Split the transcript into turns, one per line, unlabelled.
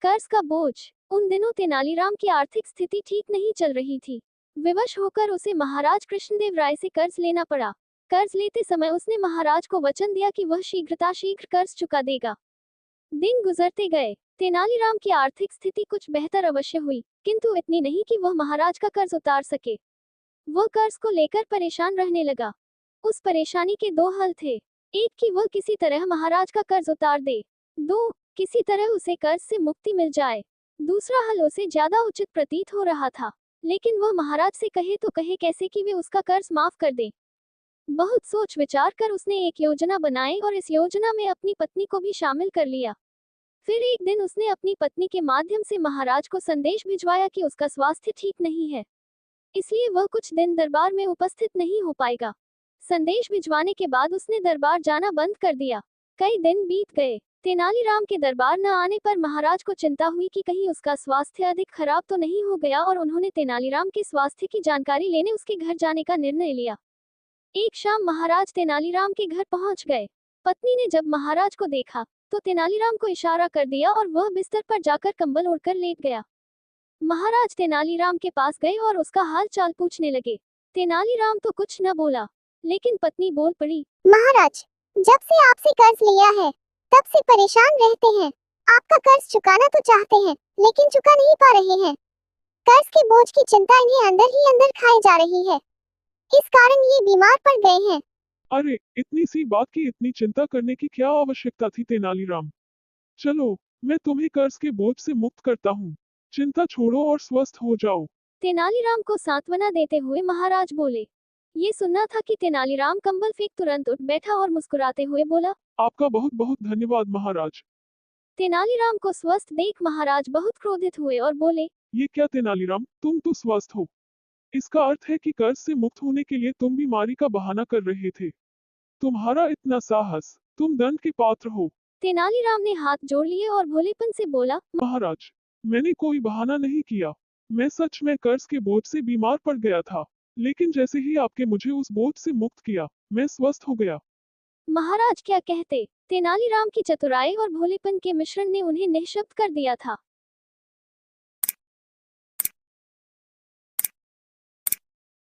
कर्ज का बोझ। उन दिनों तेनालीराम की आर्थिक स्थिति ठीक नहीं चल रही थी। विवश होकर उसे महाराज कृष्णदेव राय से कर्ज लेना पड़ा। कर्ज लेते समय उसने महाराज को वचन दिया कि वह शीघ्र कर्ज चुका देगा। दिन गुजरते गए। तेनालीराम की आर्थिक स्थिति कुछ बेहतर अवश्य हुई, किंतु इतनी नहीं कि वह महाराज का कर्ज उतार सके। वह कर्ज को लेकर परेशान रहने लगा। उस परेशानी के दो हल थे। एक कि वह किसी तरह महाराज का कर्ज उतार दे। दो, किसी तरह उसे कर्ज से मुक्ति मिल जाए। दूसरा हल उसे ज्यादा उचित प्रतीत हो रहा था, लेकिन वह महाराज से कहे तो कहे कैसे कि वे उसका कर्ज माफ कर दें। बहुत सोच विचार कर उसने एक योजना बनाई और इस योजना में अपनी पत्नी को भी शामिल कर लिया। फिर एक दिन उसने अपनी पत्नी के माध्यम से महाराज को संदेश भिजवाया कि उसका स्वास्थ्य ठीक नहीं है, इसलिए वह कुछ दिन दरबार में उपस्थित नहीं हो पाएगा। संदेश भिजवाने के बाद उसने दरबार जाना बंद कर दिया। कई दिन बीत गए। तेनालीराम के दरबार न आने पर महाराज को चिंता हुई कि कहीं उसका स्वास्थ्य अधिक खराब तो नहीं हो गया, और उन्होंने तेनालीराम के स्वास्थ्य की जानकारी लेने उसके घर जाने का निर्णय लिया। एक शाम महाराज तेनालीराम के घर पहुंच गए। पत्नी ने जब महाराज को देखा तो तेनालीराम को इशारा कर दिया और वह बिस्तर पर जाकर कंबल ओढ़कर लेट गया। महाराज तेनालीराम के पास गए और उसका हाल चाल पूछने लगे। तेनालीराम तो कुछ न बोला, लेकिन पत्नी बोल पड़ी,
महाराज, जब से आपसे कर्ज लिया है तब से परेशान रहते हैं। आपका कर्ज चुकाना तो चाहते हैं, लेकिन चुका नहीं पा रहे हैं। कर्ज के बोझ की चिंता इन्हें अंदर ही अंदर खाए जा रही है। इस कारण ये बीमार पड़ गए हैं।
अरे, इतनी सी बात की इतनी चिंता करने की क्या आवश्यकता थी तेनालीराम? चलो, मैं तुम्हें कर्ज के बोझ से मुक्त करता हूँ। चिंता छोड़ो और स्वस्थ हो जाओ।
तेनालीराम को सांत्वना देते हुए महाराज बोले। ये सुनना था कि तेनालीराम कंबल फेंक तुरंत उठ बैठा और मुस्कुराते हुए बोला,
आपका बहुत बहुत धन्यवाद महाराज।
तेनालीराम को स्वस्थ देख महाराज बहुत क्रोधित हुए और बोले,
ये क्या तेनालीराम, तुम तो स्वस्थ हो। इसका अर्थ है कि कर्ज से मुक्त होने के लिए तुम बीमारी का बहाना कर रहे थे। तुम्हारा इतना साहस, तुम दंड के पात्र हो।
तेनालीराम ने हाथ जोड़ लिए और भोलेपन से बोला,
महाराज, मैंने कोई बहाना नहीं किया। मैं सच में कर्ज के बोझ से बीमार पड़ गया था, लेकिन जैसे ही आपके मुझे उस बोझ से मुक्त किया, मैं स्वस्थ हो गया।
महाराज क्या कहते। तेनालीराम की चतुराई और भोलेपन के मिश्रण ने उन्हें निःशब्द कर दिया था।